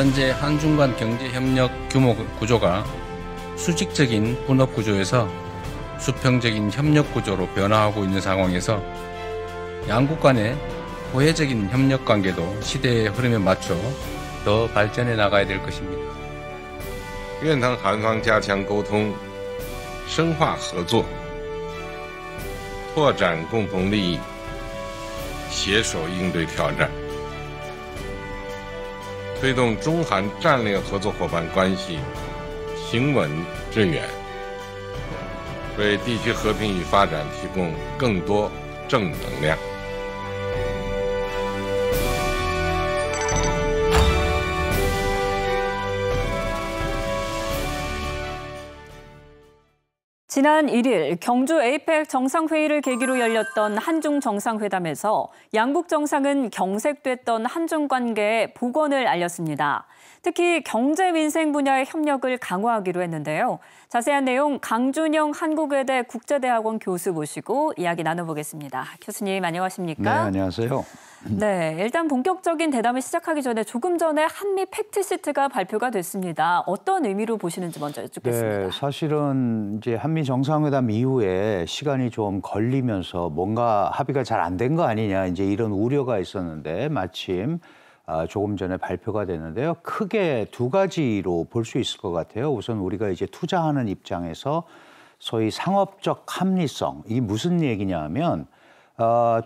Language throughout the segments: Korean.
현재 한중 간 경제협력 규모 구조가 수직적인 분업 구조에서 수평적인 협력 구조로 변화하고 있는 상황에서 양국 간의 호혜적인 협력 관계도 시대의 흐름에 맞춰 더 발전해 나가야 될 것입니다. 愿同韩方加强沟通，深化合作，拓展共同利益，携手应对挑战，推动中韩战略合作伙伴关系行稳致远，为地区和平与发展提供更多正能量。 지난 1일 경주 에이펙 정상회의를 계기로 열렸던 한중 정상회담에서 양국 정상은 경색됐던 한중 관계의 복원을 알렸습니다. 특히 경제 민생 분야의 협력을 강화하기로 했는데요. 자세한 내용 강준영 한국외대 국제대학원 교수 모시고 이야기 나눠보겠습니다. 교수님 안녕하십니까? 네, 안녕하세요. 네, 일단 본격적인 대담을 시작하기 전에 조금 전에 한미 팩트시트가 발표가 됐습니다. 어떤 의미로 보시는지 먼저 여쭙겠습니다. 네, 사실은 이제 한미 정상회담 이후에 시간이 좀 걸리면서 뭔가 합의가 잘 안 된 거 아니냐 이제 이런 우려가 있었는데 마침 조금 전에 발표가 됐는데요. 크게 두 가지로 볼 수 있을 것 같아요. 우선 우리가 이제 투자하는 입장에서 소위 상업적 합리성, 이게 무슨 얘기냐 하면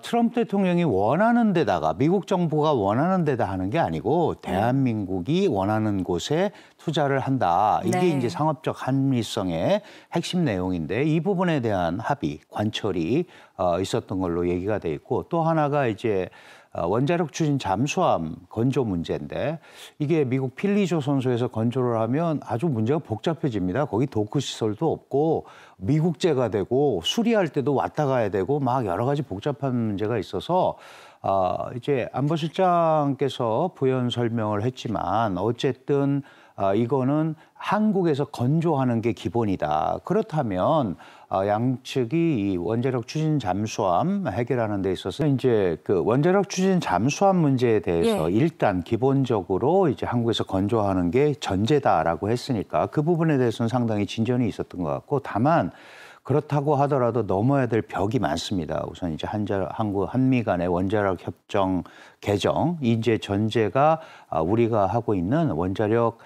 트럼프 대통령이 원하는 데다가 미국 정부가 원하는 데다 하는 게 아니고 대한민국이 원하는 곳에 투자를 한다. 이게 네. 이제 상업적 합리성의 핵심 내용인데 이 부분에 대한 합의, 관철이 있었던 걸로 얘기가 돼 있고 또 하나가 이제 원자력 추진 잠수함 건조 문제인데 이게 미국 필리 조선소에서 건조를 하면 아주 문제가 복잡해집니다. 거기 도크 시설도 없고 미국제가 되고 수리할 때도 왔다 가야 되고 막 여러 가지 복잡한 문제가 있어서 이제 안보실장께서 부연 설명을 했지만 어쨌든 이거는 한국에서 건조하는 게 기본이다. 그렇다면 양측이 이 원자력 추진 잠수함 해결하는 데 있어서 이제 그 원자력 추진 잠수함 문제에 대해서 일단 기본적으로 이제 한국에서 건조하는 게 전제다라고 했으니까 그 부분에 대해서는 상당히 진전이 있었던 것 같고 다만 그렇다고 하더라도 넘어야 될 벽이 많습니다. 우선 이제 한미 간의 원자력 협정 개정, 이제 전제가 우리가 하고 있는 원자력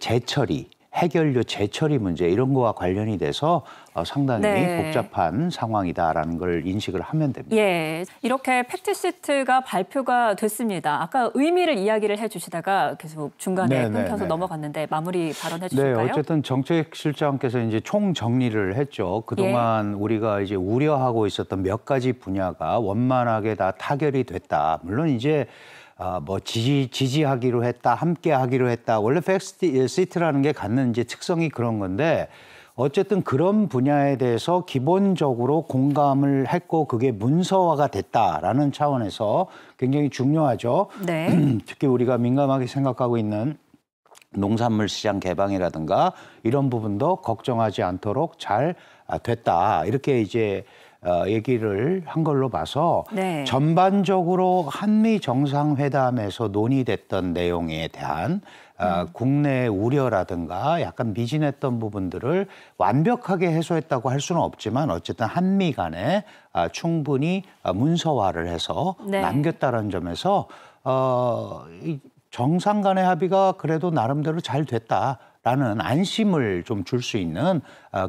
재처리, 해결료 재처리 문제 이런 거와 관련이 돼서 상당히 복잡한 상황이다라는 걸 인식을 하면 됩니다. 예, 이렇게 팩트시트가 발표가 됐습니다. 아까 의미를 이야기를 해주시다가 계속 중간에 끊겨서 넘어갔는데 마무리 발언해 주실까요? 네, 어쨌든 정책실장께서 이제 총 정리를 했죠. 그동안 우리가 이제 우려하고 있었던 몇 가지 분야가 원만하게 다 타결이 됐다. 물론 이제 뭐 지지하기로 했다, 함께 하기로 했다. 원래 팩트시트라는 게 갖는 이제 특성이 그런 건데 어쨌든 그런 분야에 대해서 기본적으로 공감을 했고 그게 문서화가 됐다라는 차원에서 굉장히 중요하죠. 네. 특히 우리가 민감하게 생각하고 있는 농산물 시장 개방이라든가 이런 부분도 걱정하지 않도록 잘 됐다. 이렇게 이제 얘기를 한 걸로 봐서 전반적으로 한미 정상회담에서 논의됐던 내용에 대한 국내 우려라든가 약간 미진했던 부분들을 완벽하게 해소했다고 할 수는 없지만 어쨌든 한미 간에 충분히 문서화를 해서 남겼다는 점에서 정상 간의 합의가 그래도 나름대로 잘 됐다라는 안심을 좀 줄 수 있는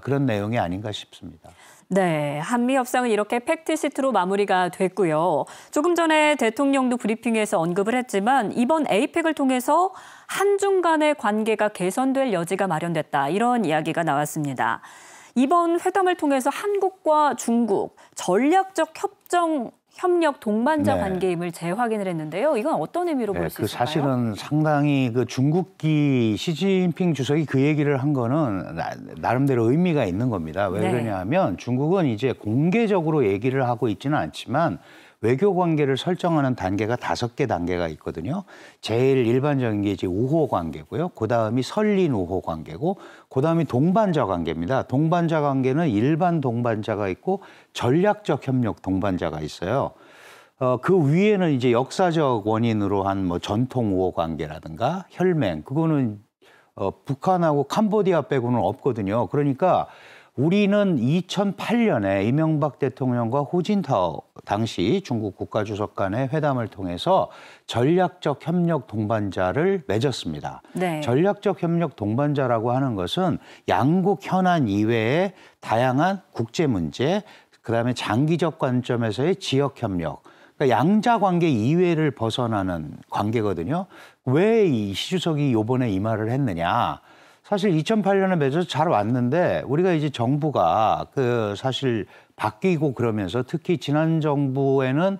그런 내용이 아닌가 싶습니다. 네, 한미 협상은 이렇게 팩트시트로 마무리가 됐고요. 조금 전에 대통령도 브리핑에서 언급을 했지만 이번 에이펙을 통해서 한중 간의 관계가 개선될 여지가 마련됐다. 이런 이야기가 나왔습니다. 이번 회담을 통해서 한국과 중국 전략적 협력 동반자 관계임을 재확인을 했는데요. 이건 어떤 의미로 볼 수 있을까요? 사실은 상당히 그 중국기 시진핑 주석이 그 얘기를 한 거는 나름대로 의미가 있는 겁니다. 왜 그러냐면 중국은 이제 공개적으로 얘기를 하고 있지는 않지만 외교 관계를 설정하는 단계가 5개 단계가 있거든요. 제일 일반적인 게 이제 우호 관계고요. 그다음이 설린 우호 관계고 그다음이 동반자 관계입니다. 동반자 관계는 일반 동반자가 있고 전략적 협력 동반자가 있어요. 그 위에는 이제 역사적 원인으로 한 뭐 전통 우호 관계라든가 혈맹, 그거는 북한하고 캄보디아 빼고는 없거든요. 그러니까 우리는 2008년에 이명박 대통령과 후진타오 당시 중국 국가주석 간의 회담을 통해서 전략적 협력 동반자를 맺었습니다. 네. 전략적 협력 동반자라고 하는 것은 양국 현안 이외의 다양한 국제 문제, 그다음에 장기적 관점에서의 지역 협력, 그러니까 양자 관계 이외를 벗어나는 관계거든요. 왜 이 시 주석이 이번에 이 말을 했느냐? 사실 2008년에 맺어서 잘 왔는데 우리가 이제 정부가 사실 바뀌고 그러면서 특히 지난 정부에는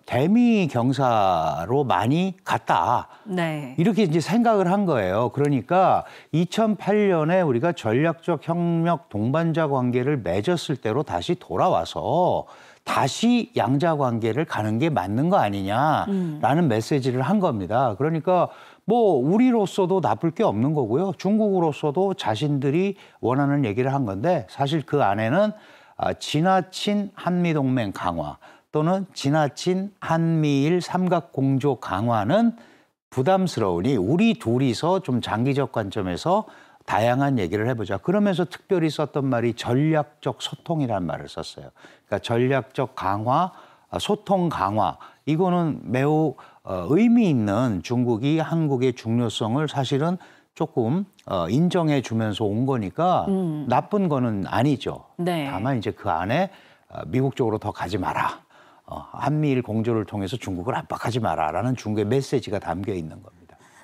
대미 경사로 많이 갔다. 네. 이렇게 이제 생각을 한 거예요. 그러니까 2008년에 우리가 전략적 협력 동반자 관계를 맺었을 때로 다시 돌아와서 다시 양자 관계를 가는 게 맞는 거 아니냐라는 메시지를 한 겁니다. 그러니까 뭐 우리로서도 나쁠 게 없는 거고요. 중국으로서도 자신들이 원하는 얘기를 한 건데 사실 그 안에는 지나친 한미동맹 강화 또는 지나친 한미일 삼각공조 강화는 부담스러우니 우리 둘이서 좀 장기적 관점에서 다양한 얘기를 해보자. 그러면서 특별히 썼던 말이 전략적 소통이라는 말을 썼어요. 그러니까 전략적 강화, 소통 강화. 이거는 매우 의미 있는 중국이 한국의 중요성을 사실은 조금 인정해 주면서 온 거니까 나쁜 거는 아니죠. 네. 다만 이제 그 안에 미국 쪽으로 더 가지 마라. 한미일 공조를 통해서 중국을 압박하지 마라라는 중국의 메시지가 담겨 있는 겁니다.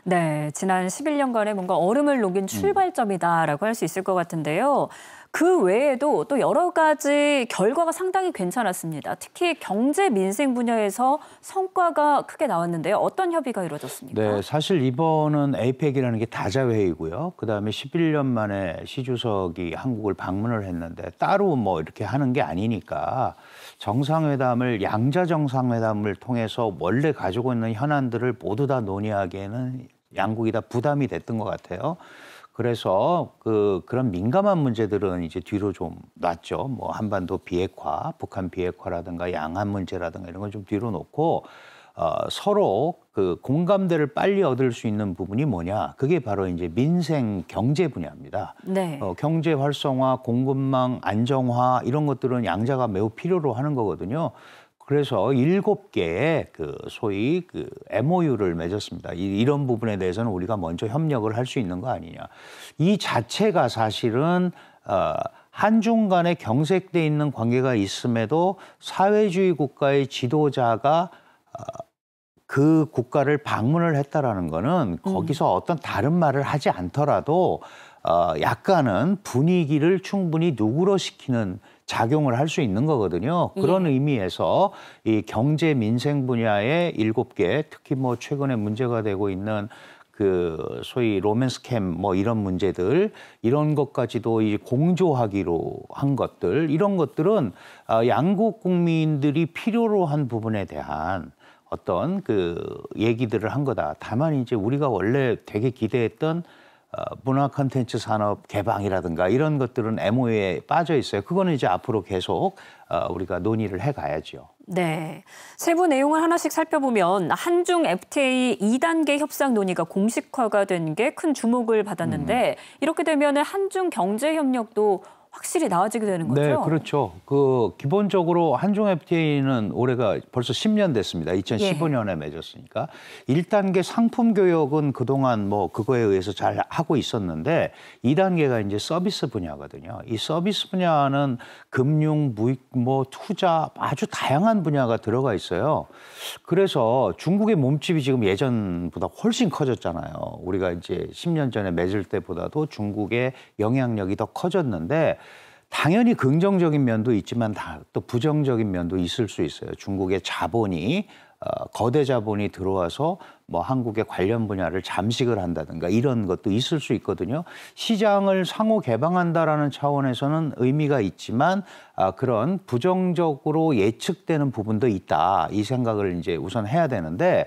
네, 지난 11년간의 뭔가 얼음을 녹인 출발점이다라고 할 수 있을 것 같은데요. 그 외에도 또 여러 가지 결과가 상당히 괜찮았습니다. 특히 경제 민생 분야에서 성과가 크게 나왔는데요. 어떤 협의가 이루어졌습니까? 네, 사실 이번은 에이펙이라는 게 다자회의고요. 그다음에 11년 만에 시 주석이 한국을 방문을 했는데 따로 뭐 이렇게 하는 게 아니니까 정상회담을 양자 정상회담을 통해서 원래 가지고 있는 현안들을 모두 다 논의하기에는 양국이 다 부담이 됐던 것 같아요. 그래서 그런 민감한 문제들은 이제 뒤로 좀 놨죠. 뭐 한반도 비핵화, 북한 비핵화라든가 양안 문제라든가 이런 건 좀 뒤로 놓고 서로 그 공감대를 빨리 얻을 수 있는 부분이 뭐냐? 그게 바로 이제 민생 경제 분야입니다. 네. 경제 활성화, 공급망 안정화 이런 것들은 양자가 매우 필요로 하는 거거든요. 그래서 7개의 소위 MOU를 맺었습니다. 이런 부분에 대해서는 우리가 먼저 협력을 할 수 있는 거 아니냐. 이 자체가 사실은 한중 간에 경색돼 있는 관계가 있음에도 사회주의 국가의 지도자가 그 국가를 방문을 했다라는 거는 거기서 어떤 다른 말을 하지 않더라도 약간은 분위기를 충분히 누그러시키는 작용을 할 수 있는 거거든요. 그런 의미에서 이 경제 민생 분야의 7개, 특히 뭐 최근에 문제가 되고 있는 소위 로맨스 캠 뭐 이런 문제들, 이런 것까지도 이 공조하기로 한 것들, 이런 것들은 양국 국민들이 필요로 한 부분에 대한 어떤 얘기들을 한 거다. 다만 이제 우리가 원래 되게 기대했던 문화 콘텐츠 산업 개방이라든가 이런 것들은 MOU에 빠져 있어요. 그거는 이제 앞으로 계속 우리가 논의를 해가야죠. 네, 세부 내용을 하나씩 살펴보면 한중 FTA 2단계 협상 논의가 공식화가 된 게 큰 주목을 받았는데 이렇게 되면 한중 경제 협력도 확실히 나아지게 되는 거죠? 네, 그렇죠. 기본적으로 한중 FTA는 올해가 벌써 10년 됐습니다. 2015년에 맺었으니까. 1단계 상품 교역은 그동안 뭐 그거에 의해서 잘 하고 있었는데 2단계가 이제 서비스 분야거든요. 이 서비스 분야는 금융, 무역, 뭐 투자 아주 다양한 분야가 들어가 있어요. 그래서 중국의 몸집이 지금 예전보다 훨씬 커졌잖아요. 우리가 이제 10년 전에 맺을 때보다도 중국의 영향력이 더 커졌는데 당연히 긍정적인 면도 있지만 또 부정적인 면도 있을 수 있어요. 중국의 자본이 거대 자본이 들어와서 뭐 한국의 관련 분야를 잠식을 한다든가 이런 것도 있을 수 있거든요. 시장을 상호 개방한다라는 차원에서는 의미가 있지만 그런 부정적으로 예측되는 부분도 있다. 이 생각을 이제 우선 해야 되는데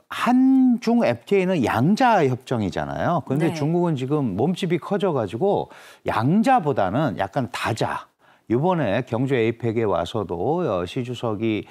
한중 FTA는 양자 협정이잖아요. 그런데 네. 중국은 지금 몸집이 커져가지고 양자보다는 약간 다자. 이번에 경주 에이펙에 와서도 시 주석이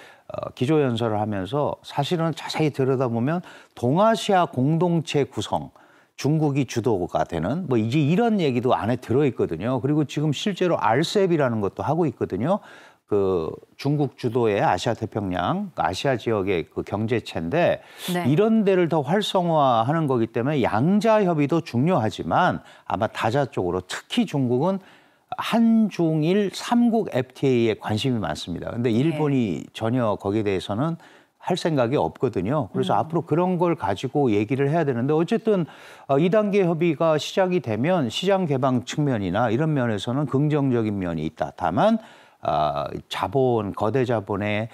기조연설을 하면서 사실은 자세히 들여다보면 동아시아 공동체 구성, 중국이 주도가 되는 뭐 이제 이런 얘기도 안에 들어있거든요. 그리고 지금 실제로 RCEP이라는 것도 하고 있거든요. 그 중국 주도의 아시아 태평양, 아시아 지역의 그 경제체인데 네. 이런 데를 더 활성화하는 거기 때문에 양자 협의도 중요하지만 아마 다자 쪽으로 특히 중국은 한중일 3국 FTA에 관심이 많습니다. 근데 일본이 전혀 거기에 대해서는 할 생각이 없거든요. 그래서 앞으로 그런 걸 가지고 얘기를 해야 되는데 어쨌든 2단계 협의가 시작이 되면 시장 개방 측면이나 이런 면에서는 긍정적인 면이 있다. 다만 자본, 거대 자본의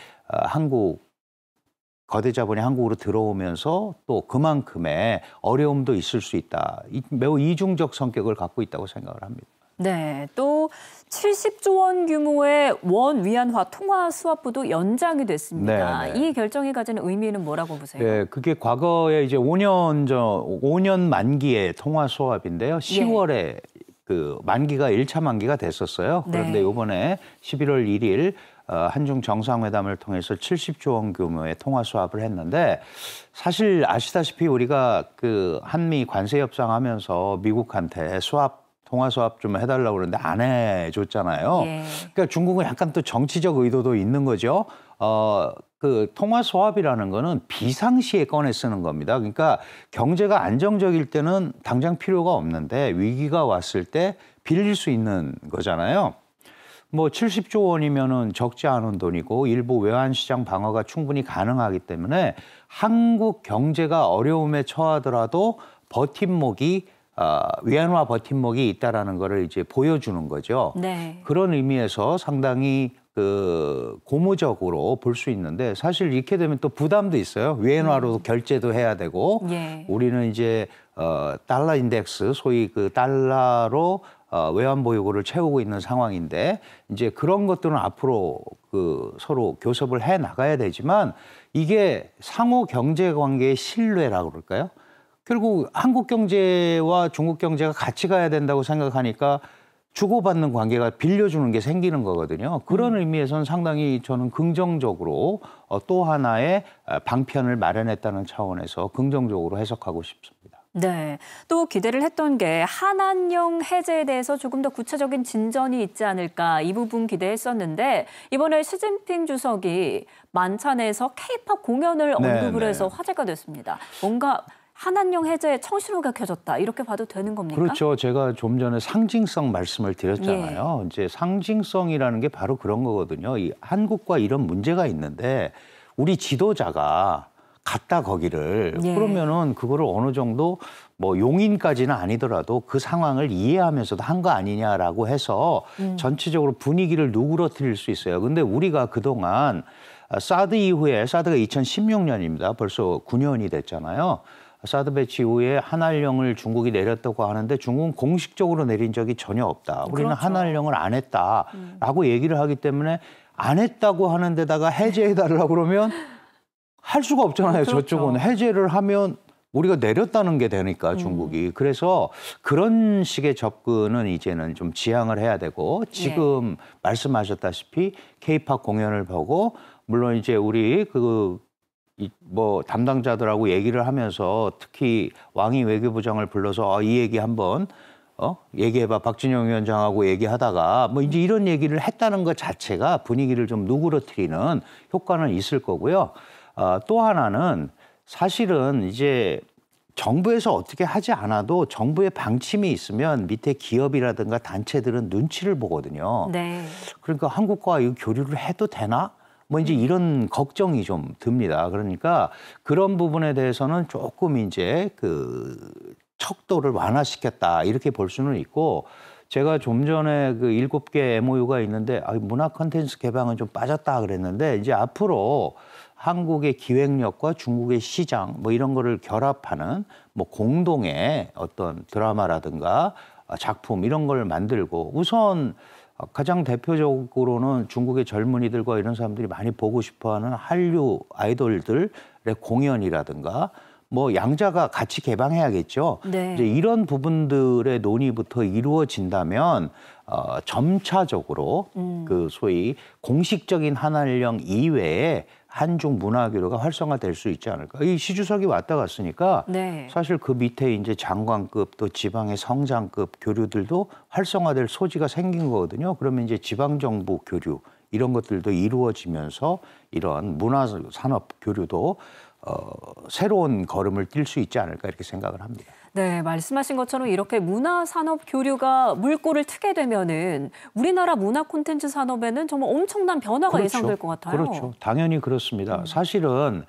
거대 자본이 한국으로 들어오면서 또 그만큼의 어려움도 있을 수 있다. 매우 이중적 성격을 갖고 있다고 생각을 합니다. 네, 또 70조 원 규모의 원 위안화 통화 수합부도 연장이 됐습니다. 네, 네. 이 결정이 가지는 의미는 뭐라고 보세요? 네, 그게 과거에 이제 5년 만기의 통화 수합인데요. 10월에 그 만기가 1차 만기가 됐었어요. 그런데 네. 이번에 11월 1일 한중 정상회담을 통해서 70조 원 규모의 통화 수합을 했는데 사실 아시다시피 우리가 그 한미 관세 협상하면서 미국한테 통화 수합 좀 해달라고 그러는데 안 해줬잖아요. 예. 그러니까 중국은 약간 또 정치적 의도도 있는 거죠. 그 통화 수합이라는 거는 비상시에 꺼내 쓰는 겁니다. 그러니까 경제가 안정적일 때는 당장 필요가 없는데 위기가 왔을 때 빌릴 수 있는 거잖아요. 뭐 70조 원이면은 적지 않은 돈이고 일부 외환 시장 방어가 충분히 가능하기 때문에 한국 경제가 어려움에 처하더라도 버팀목이 위안화 버팀목이 있다라는 거를 이제 보여주는 거죠. 네. 그런 의미에서 상당히 그 고무적으로 볼 수 있는데 사실 이렇게 되면 또 부담도 있어요. 위안화로 결제도 해야 되고 예. 우리는 이제 달러 인덱스 소위 그 달러로 외환 보유고를 채우고 있는 상황인데 이제 그런 것들은 앞으로 그 서로 교섭을 해 나가야 되지만 이게 상호 경제 관계의 신뢰라고 그럴까요? 결국 한국 경제와 중국 경제가 같이 가야 된다고 생각하니까 주고받는 관계가 빌려주는 게 생기는 거거든요. 그런 의미에서는 상당히 저는 긍정적으로 또 하나의 방편을 마련했다는 차원에서 긍정적으로 해석하고 싶습니다. 네, 또 기대를 했던 게 한한령 해제에 대해서 조금 더 구체적인 진전이 있지 않을까 이 부분 기대했었는데 이번에 시진핑 주석이 만찬에서 K-팝 공연을 언급을 해서 화제가 됐습니다. 뭔가 한한령 해제에 청실호가 켜졌다 이렇게 봐도 되는 겁니까? 그렇죠. 제가 좀 전에 상징성 말씀을 드렸잖아요. 예. 이제 상징성이라는 게 바로 그런 거거든요. 이 한국과 이런 문제가 있는데 우리 지도자가 갔다 거기를 예. 그러면은 그거를 어느 정도 뭐 용인까지는 아니더라도 그 상황을 이해하면서도 한 거 아니냐라고 해서 전체적으로 분위기를 누그러뜨릴 수 있어요. 근데 우리가 그동안 사드 이후에 사드가 2016년입니다. 벌써 9년이 됐잖아요. 사드 배치 이후에 한한령을 중국이 내렸다고 하는데 중국은 공식적으로 내린 적이 전혀 없다. 우리는 그렇죠. 한한령을 안 했다라고 얘기를 하기 때문에 안 했다고 하는 데다가 해제해달라고 그러면 할 수가 없잖아요. 그렇죠. 저쪽은 해제를 하면 우리가 내렸다는 게 되니까 중국이. 그래서 그런 식의 접근은 이제는 좀 지양을 해야 되고 지금 말씀하셨다시피 K-팝 공연을 보고 물론 이제 우리 뭐 담당자들하고 얘기를 하면서 특히 왕이 외교부장을 불러서 이 얘기 한번 얘기해봐 박진영 위원장하고 얘기하다가 뭐 이제 이런 얘기를 했다는 것 자체가 분위기를 좀 누그러뜨리는 효과는 있을 거고요. 또 하나는 사실은 이제 정부에서 어떻게 하지 않아도 정부의 방침이 있으면 밑에 기업이라든가 단체들은 눈치를 보거든요. 네. 그러니까 한국과 이 교류를 해도 되나? 뭐 이제 이런 걱정이 좀 듭니다. 그러니까 그런 부분에 대해서는 조금 이제 그 척도를 완화시켰다 이렇게 볼 수는 있고 제가 좀 전에 그 7개 MOU가 있는데 문화 콘텐츠 개방은 좀 빠졌다 그랬는데 이제 앞으로 한국의 기획력과 중국의 시장 뭐 이런 거를 결합하는 뭐 공동의 어떤 드라마라든가 작품 이런 걸 만들고 우선 가장 대표적으로는 중국의 젊은이들과 이런 사람들이 많이 보고 싶어하는 한류 아이돌들의 공연이라든가 뭐 양자가 같이 개방해야겠죠. 네. 이제 이런 부분들의 논의부터 이루어진다면 점차적으로 그 소위 공식적인 한한령 이외에 한중 문화 교류가 활성화될 수 있지 않을까. 이 시 주석이 왔다 갔으니까 네. 사실 그 밑에 이제 장관급 또 지방의 성장급 교류들도 활성화될 소지가 생긴 거거든요. 그러면 이제 지방 정부 교류 이런 것들도 이루어지면서 이런 문화 산업 교류도 새로운 걸음을 뛸 수 있지 않을까 이렇게 생각을 합니다. 네, 말씀하신 것처럼 이렇게 문화 산업 교류가 물꼬를 트게 되면은 우리나라 문화 콘텐츠 산업에는 정말 엄청난 변화가 그렇죠. 예상될 것 같아요. 그렇죠. 당연히 그렇습니다. 사실은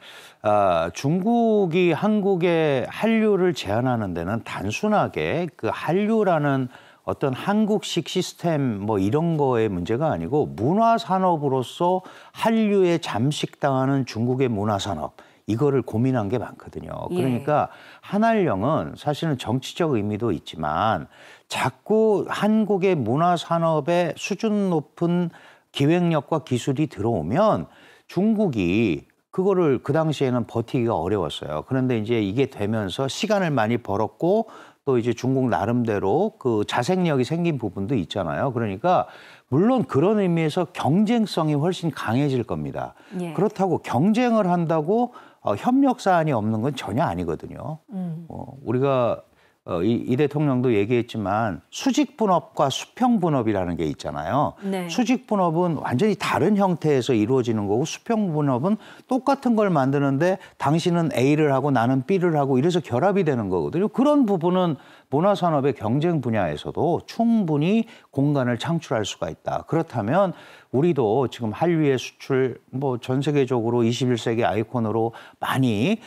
중국이 한국의 한류를 제한하는 데는 단순하게 그 한류라는 어떤 한국식 시스템 뭐 이런 거의 문제가 아니고 문화 산업으로서 한류에 잠식당하는 중국의 문화 산업 이거를 고민한 게 많거든요. 그러니까 한알령은 사실은 정치적 의미도 있지만 자꾸 한국의 문화 산업에 수준 높은 기획력과 기술이 들어오면 중국이 그거를 그 당시에는 버티기가 어려웠어요. 그런데 이제 이게 되면서 시간을 많이 벌었고 또 이제 중국 나름대로 그 자생력이 생긴 부분도 있잖아요. 그러니까 물론 그런 의미에서 경쟁성이 훨씬 강해질 겁니다. 그렇다고 경쟁을 한다고 협력 사안이 없는 건 전혀 아니거든요. 우리가 이 대통령도 얘기했지만 수직 분업과 수평 분업이라는 게 있잖아요. 네. 수직 분업은 완전히 다른 형태에서 이루어지는 거고 수평 분업은 똑같은 걸 만드는데 당신은 A를 하고 나는 B를 하고 이래서 결합이 되는 거거든요. 그런 부분은 문화산업의 경쟁 분야에서도 충분히 공간을 창출할 수가 있다. 그렇다면 우리도 지금 한류의 수출 뭐 전 세계적으로 21세기 아이콘으로 많이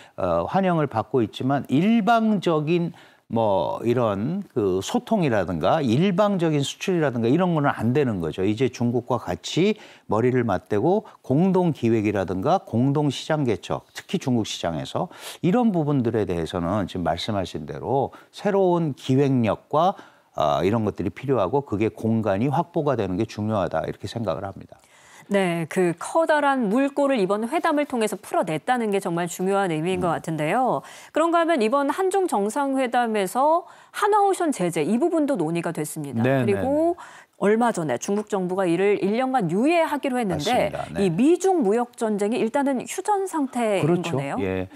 환영을 받고 있지만 일방적인 뭐 이런 그 소통이라든가 일방적인 수출이라든가 이런 거는 안 되는 거죠. 이제 중국과 같이 머리를 맞대고 공동 기획이라든가 공동 시장 개척, 특히 중국 시장에서 이런 부분들에 대해서는 지금 말씀하신 대로 새로운 기획력과 이런 것들이 필요하고 그게 공간이 확보가 되는 게 중요하다 이렇게 생각을 합니다. 네, 그 커다란 물꼬를 이번 회담을 통해서 풀어냈다는 게 정말 중요한 의미인 것 같은데요. 그런가 하면 이번 한중 정상회담에서 한화오션 제재 이 부분도 논의가 됐습니다. 네, 그리고 얼마 전에 중국 정부가 이를 1년간 유예하기로 했는데 네. 이 미중 무역 전쟁이 일단은 휴전 상태인 그렇죠. 거네요. 예.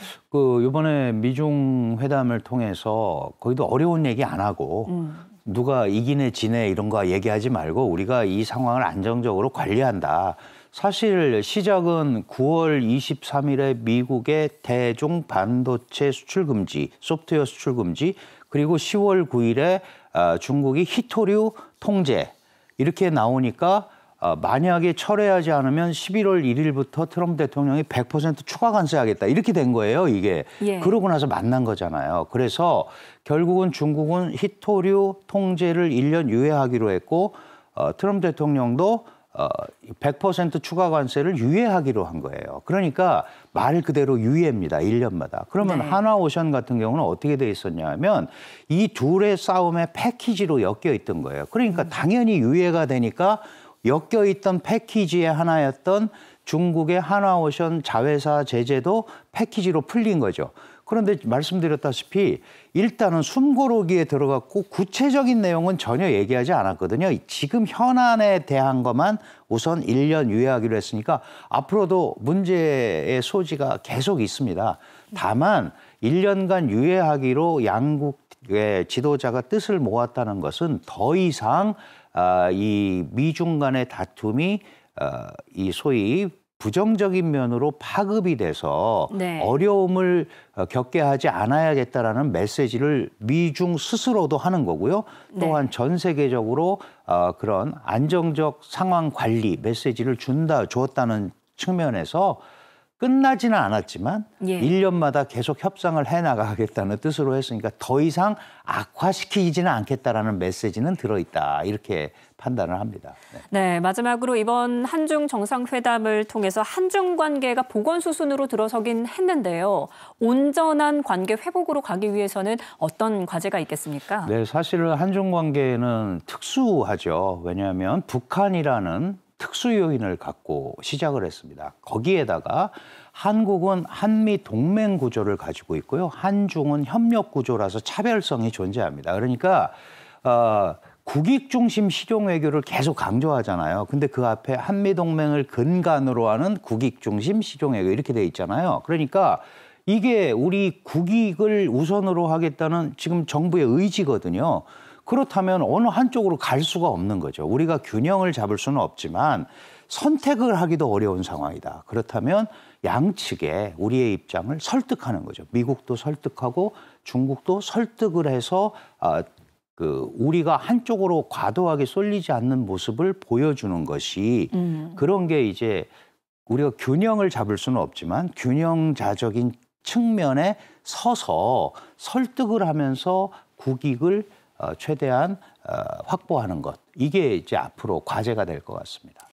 이번에 미중 회담을 통해서 거기도 어려운 얘기 안 하고 누가 이기네 지네 이런 거 얘기하지 말고 우리가 이 상황을 안정적으로 관리한다. 사실 시작은 9월 23일에 미국의 대중 반도체 수출 금지, 소프트웨어 수출 금지, 그리고 10월 9일에 중국이 히토류 통제 이렇게 나오니까 만약에 철회하지 않으면 11월 1일부터 트럼프 대통령이 100% 추가 관세하겠다. 이렇게 된 거예요, 이게. 그러고 나서 만난 거잖아요. 그래서 결국은 중국은 히토류 통제를 1년 유예하기로 했고 트럼프 대통령도 100% 추가 관세를 유예하기로 한 거예요. 그러니까 말 그대로 유예입니다. 1년마다. 그러면 한화오션 같은 경우는 어떻게 돼 있었냐 하면 이 둘의 싸움의 패키지로 엮여 있던 거예요. 그러니까 당연히 유예가 되니까 엮여있던 패키지의 하나였던 중국의 한화오션 자회사 제재도 패키지로 풀린 거죠. 그런데 말씀드렸다시피 일단은 숨고르기에 들어갔고 구체적인 내용은 전혀 얘기하지 않았거든요. 지금 현안에 대한 것만 우선 1년 유예하기로 했으니까 앞으로도 문제의 소지가 계속 있습니다. 다만 1년간 유예하기로 양국의 지도자가 뜻을 모았다는 것은 더 이상 이 미중 간의 다툼이 이 소위 부정적인 면으로 파급이 돼서 어려움을 겪게 하지 않아야겠다라는 메시지를 미중 스스로도 하는 거고요. 또한 전 세계적으로 그런 안정적 상황 관리 메시지를 주었다는 측면에서 끝나지는 않았지만 1년마다 계속 협상을 해나가겠다는 뜻으로 했으니까 더 이상 악화시키지는 않겠다라는 메시지는 들어있다. 이렇게 판단을 합니다. 네, 마지막으로 이번 한중 정상회담을 통해서 한중 관계가 보건 수순으로 들어서긴 했는데요. 온전한 관계 회복으로 가기 위해서는 어떤 과제가 있겠습니까? 네, 사실은 한중 관계는 특수하죠. 왜냐하면 북한이라는 특수 요인을 갖고 시작을 했습니다. 거기에다가 한국은 한미 동맹 구조를 가지고 있고요. 한중은 협력 구조라서 차별성이 존재합니다. 그러니까 국익 중심 실용 외교를 계속 강조하잖아요. 근데 그 앞에 한미 동맹을 근간으로 하는 국익 중심 실용 외교 이렇게 돼 있잖아요. 그러니까 이게 우리 국익을 우선으로 하겠다는 지금 정부의 의지거든요. 그렇다면 어느 한쪽으로 갈 수가 없는 거죠. 우리가 균형을 잡을 수는 없지만 선택을 하기도 어려운 상황이다. 그렇다면 양측에 우리의 입장을 설득하는 거죠. 미국도 설득하고 중국도 설득을 해서 우리가 한쪽으로 과도하게 쏠리지 않는 모습을 보여주는 것이 그런 게 이제 우리가 균형을 잡을 수는 없지만 균형자적인 측면에 서서 설득을 하면서 국익을 최대한 확보하는 것. 이게 이제 앞으로 과제가 될 것 같습니다.